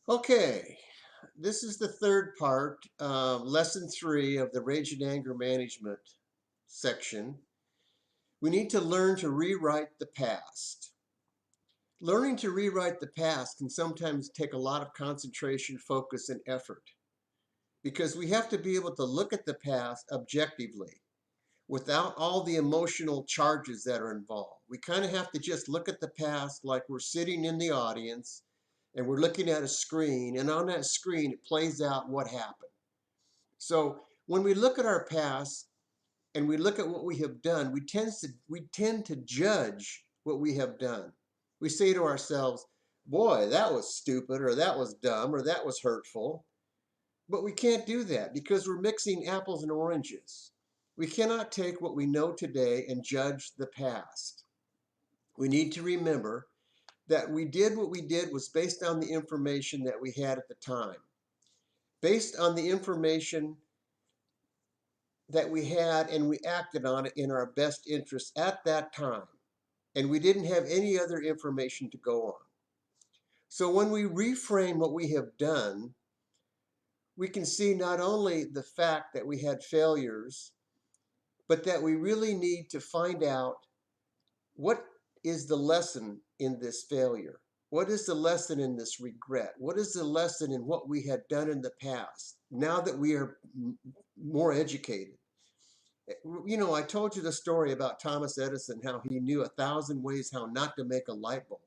Okay, this is the third part, lesson 3 of the Rage and Anger Management section. We need to learn to rewrite the past. Learning to rewrite the past can sometimes take a lot of concentration, focus, and effort because we have to be able to look at the past objectively without all the emotional charges that are involved. We kind of have to just look at the past like we're sitting in the audience and we're looking at a screen, and on that screen it plays out what happened. So when we look at our past and we look at what we have done, we tend to judge what we have done. We say to ourselves, boy, that was stupid, or that was dumb, or that was hurtful. But we can't do that because we're mixing apples and oranges. We cannot take what we know today and judge the past. We need to remember that we did what we did was based on the information that we had at the time, based on the information that we had, and we acted on it in our best interest at that time. And we didn't have any other information to go on. So when we reframe what we have done, we can see not only the fact that we had failures, but that we really need to find out what is the lesson in this failure? What is the lesson in this regret? What is the lesson in what we had done in the past now that we are more educated? You know, I told you the story about Thomas Edison, how he knew 1,000 ways how not to make a light bulb.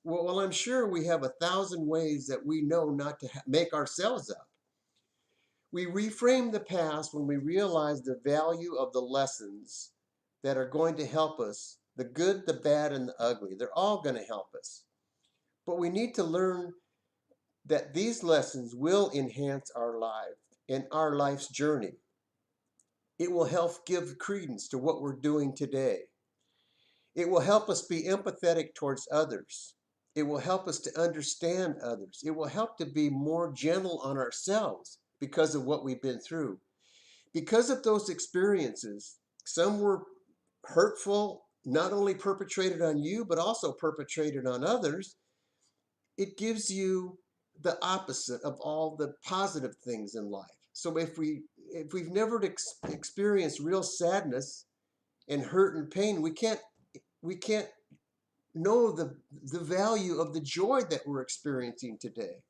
Well, I'm sure we have 1,000 ways that we know not to make ourselves up. We reframe the past when we realize the value of the lessons that are going to help us, the good, the bad, and the ugly. They're all going to help us. But we need to learn that these lessons will enhance our life and our life's journey. It will help give credence to what we're doing today. It will help us be empathetic towards others. It will help us to understand others. It will help to be more gentle on ourselves because of what we've been through. Because of those experiences, some were hurtful, not only perpetrated on you, but also perpetrated on others. It gives you the opposite of all the positive things in life. So if we've never experienced real sadness and hurt and pain, we can't know the value of the joy that we're experiencing today.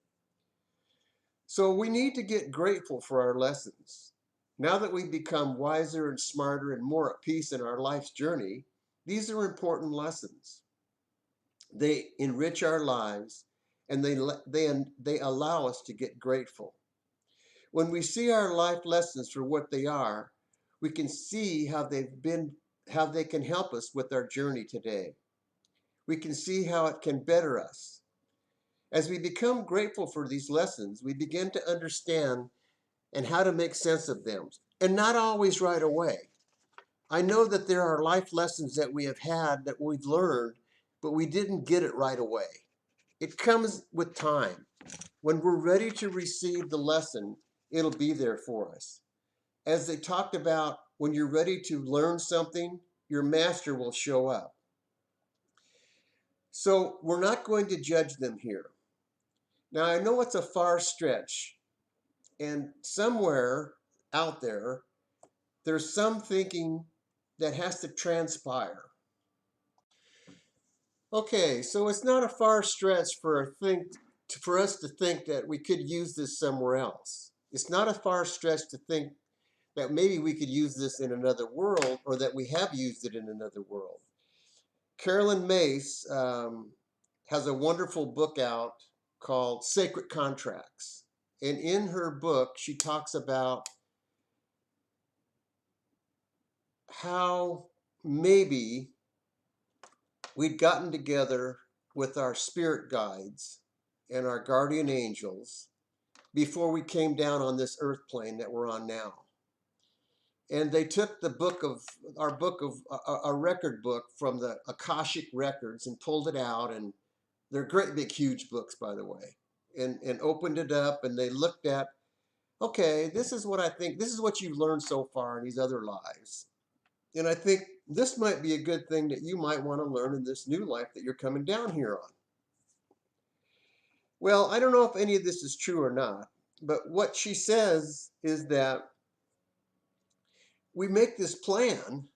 So we need to get grateful for our lessons. Now that we've become wiser and smarter and more at peace in our life's journey, these are important lessons. They enrich our lives, and they allow us to get grateful. When we see our life lessons for what they are, we can see how they can help us with our journey today. We can see how it can better us. As we become grateful for these lessons, we begin to understand and how to make sense of them, and not always right away. I know that there are life lessons that we have had that we've learned, but we didn't get it right away. It comes with time. When we're ready to receive the lesson, it'll be there for us. As they talked about, when you're ready to learn something, your master will show up. So we're not going to judge them here. Now, I know it's a far stretch, and somewhere out there, there's some thinking that has to transpire. Okay, so it's not a far stretch for us to think that we could use this somewhere else. It's not a far stretch to think that maybe we could use this in another world, or that we have used it in another world. Carolyn Mace has a wonderful book out called Sacred Contracts. And in her book, she talks about how maybe we'd gotten together with our spirit guides and our guardian angels before we came down on this earth plane that we're on now. And they took our record book from the Akashic Records and pulled it out, and they're great big huge books, by the way, and opened it up, and they looked at, okay, this is what I think, this is what you've learned so far in these other lives. And I think this might be a good thing that you might want to learn in this new life that you're coming down here on. Well, I don't know if any of this is true or not, but what she says is that we make this plan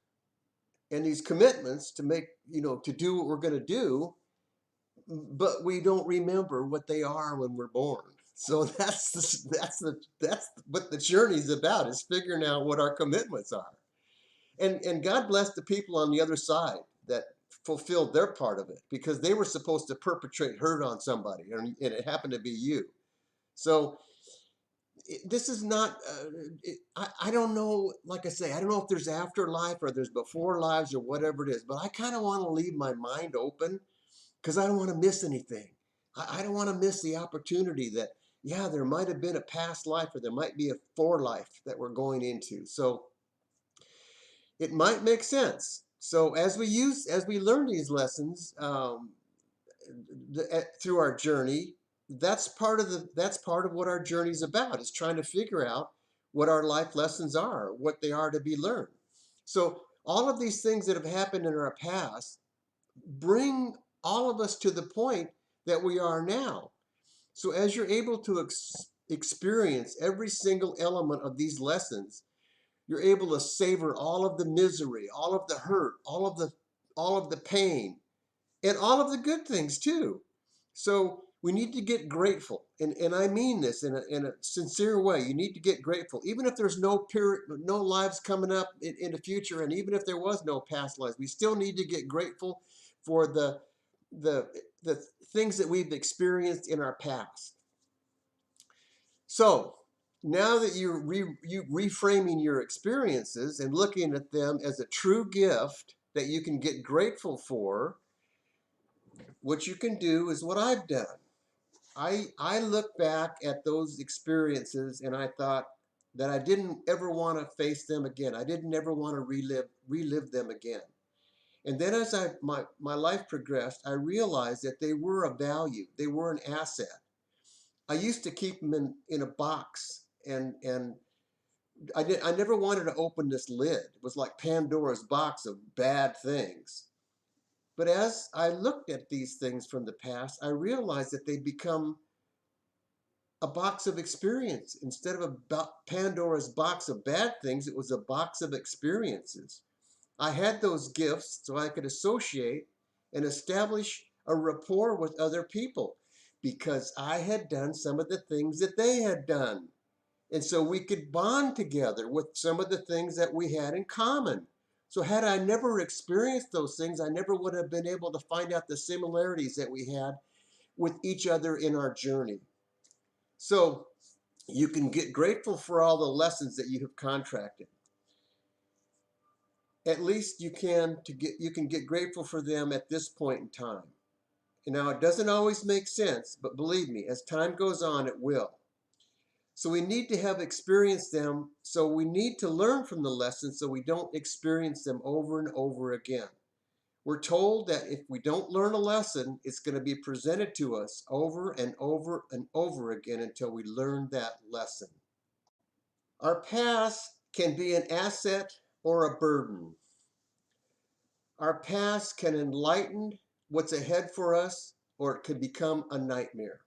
and these commitments to make, to do what we're going to do, but we don't remember what they are when we're born. So that's what the journey's about, is figuring out what our commitments are. And God bless the people on the other side that fulfilled their part of it, because they were supposed to perpetrate hurt on somebody, and it happened to be you. So this is not, I don't know, like I say, I don't know if there's afterlife or there's before lives or whatever it is, but I kind of want to leave my mind open, because I don't want to miss anything. I don't want to miss the opportunity that, yeah, there might have been a past life, or there might be a fore life that we're going into. So it might make sense. So as we learn these lessons, through our journey, that's part of what our journey is about, is trying to figure out what our life lessons are, what they are to be learned. So all of these things that have happened in our past bring all of us to the point that we are now. So as you're able to experience every single element of these lessons, you're able to savor all of the misery, all of the hurt, all of the pain, and all of the good things too. So we need to get grateful, and I mean this in a sincere way. You need to get grateful, even if there's no lives coming up in the future, and even if there was no past lives, we still need to get grateful for the the things that we've experienced in our past. So now that you reframing your experiences and looking at them as a true gift that you can get grateful for, what you can do is what I've done. I look back at those experiences and I thought that I didn't ever want to face them again. I didn't ever want to relive them again. And then as my life progressed, I realized that they were a value. They were an asset. I used to keep them in a box, and I never wanted to open this lid. It was like Pandora's box of bad things. But as I looked at these things from the past, I realized that they become a box of experience. Instead of a Pandora's box of bad things, it was a box of experiences. I had those gifts so I could associate and establish a rapport with other people, because I had done some of the things that they had done. And so we could bond together with some of the things that we had in common. So had I never experienced those things, I never would have been able to find out the similarities that we had with each other in our journey. So you can get grateful for all the lessons that you have contracted. At least you can get grateful for them at this point in time. And now it doesn't always make sense, but believe me, as time goes on, it will. So we need to have experienced them. So we need to learn from the lessons so we don't experience them over and over again. We're told that if we don't learn a lesson, it's going to be presented to us over and over and over again until we learn that lesson. Our past can be an asset or a burden. Our past can enlighten what's ahead for us, or it could become a nightmare.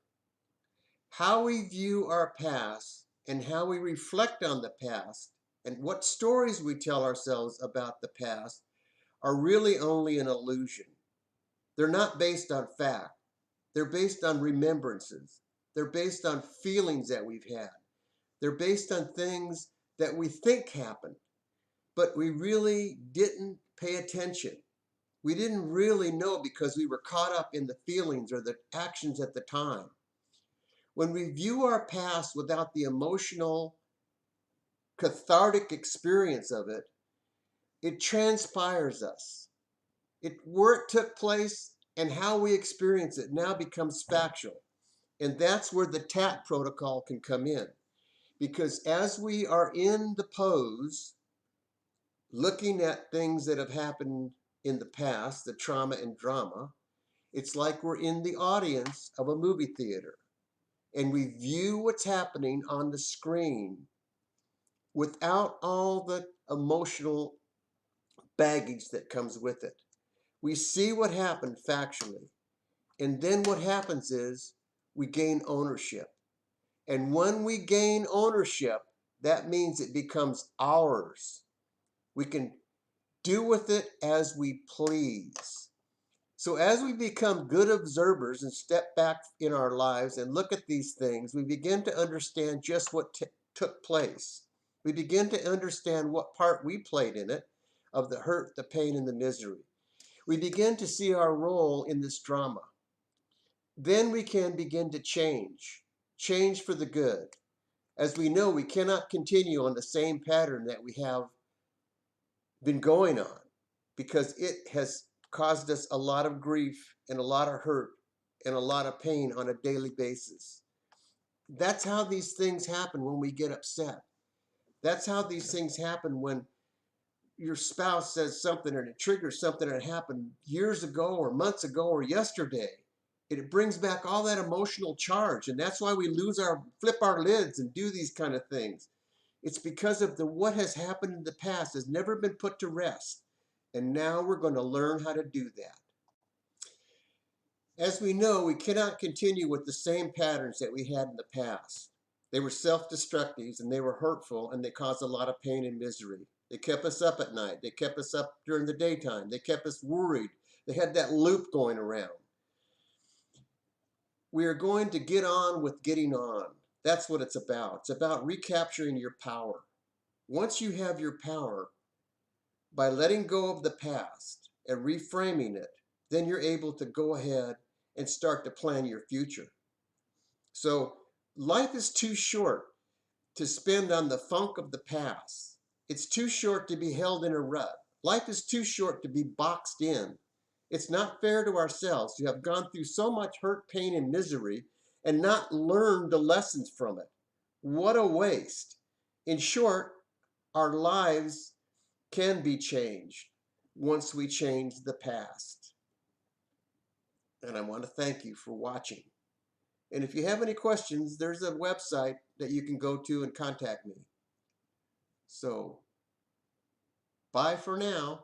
How we view our past and how we reflect on the past and what stories we tell ourselves about the past are really only an illusion. They're not based on fact. They're based on remembrances. They're based on feelings that we've had. They're based on things that we think happened, but we really didn't pay attention. We didn't really know because we were caught up in the feelings or the actions at the time. When we view our past without the emotional, cathartic experience of it, it transpires us. Where it took place and how we experience it now becomes factual. And that's where the TAP protocol can come in. Because as we are in the pose, looking at things that have happened in the past, the trauma and drama, it's like we're in the audience of a movie theater and we view what's happening on the screen without all the emotional baggage that comes with it. We see what happened factually. And then what happens is we gain ownership. And when we gain ownership, that means it becomes ours. We can do with it as we please. So as we become good observers and step back in our lives and look at these things, we begin to understand just what took place. We begin to understand what part we played in it, of the hurt, the pain, and the misery. We begin to see our role in this drama. Then we can begin to change for the good. As we know, we cannot continue on the same pattern that we have been going on, because it has caused us a lot of grief and a lot of hurt and a lot of pain on a daily basis. That's how these things happen when we get upset. That's how these things happen when your spouse says something and it triggers something that happened years ago or months ago or yesterday. It brings back all that emotional charge, and that's why we flip our lids and do these kind of things. It's because of what has happened in the past has never been put to rest. And now we're going to learn how to do that. As we know, we cannot continue with the same patterns that we had in the past. They were self-destructive and they were hurtful, and they caused a lot of pain and misery. They kept us up at night. They kept us up during the daytime. They kept us worried. They had that loop going around. We are going to get on with getting on. That's what it's about. It's about recapturing your power. Once you have your power, by letting go of the past and reframing it, then you're able to go ahead and start to plan your future. So life is too short to spend on the funk of the past. It's too short to be held in a rut. Life is too short to be boxed in. It's not fair to ourselves to have gone through so much hurt, pain, and misery and not learned the lessons from it. What a waste. In short, our lives can be changed once we change the past. And I want to thank you for watching. And if you have any questions, there's a website that you can go to and contact me. So, bye for now.